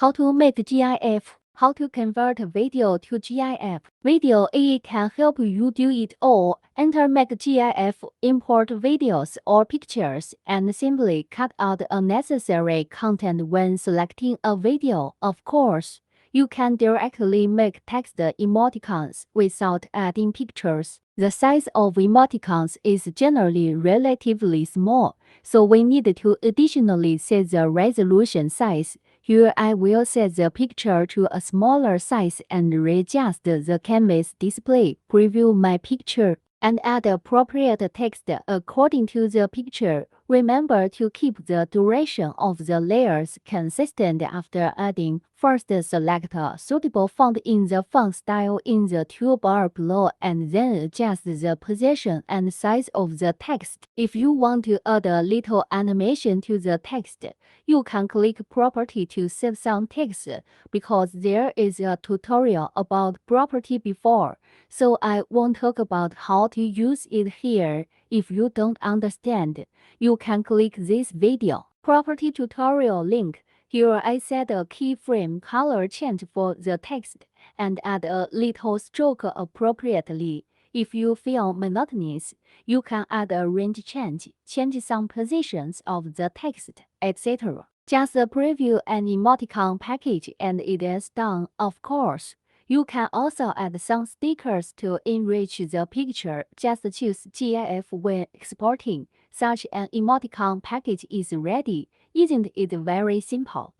How to make GIF. How to convert video to GIF. VideoAE can help you do it all. Enter make GIF, import videos or pictures, and simply cut out unnecessary content when selecting a video. Of course, you can directly make text emoticons without adding pictures. The size of emoticons is generally relatively small, so we need to additionally set the resolution size. Here I will set the picture to a smaller size and readjust the canvas display, preview my picture, and add appropriate text according to the picture. Remember to keep the duration of the layers consistent after adding. First, select a suitable font in the font style in the toolbar below and then adjust the position and size of the text. If you want to add a little animation to the text, you can click Property to save some text because there is a tutorial about property before, so I won't talk about how to use it here. If you don't understand, you can click this video. Property tutorial link. Here I set a keyframe color change for the text and add a little stroke appropriately. If you feel monotonous, you can add a range change some positions of the text, etc. Just preview an emoticon package and it is done. Of course, you can also add some stickers to enrich the picture. Just choose GIF when exporting. Such an emoticon package is ready. Isn't it very simple?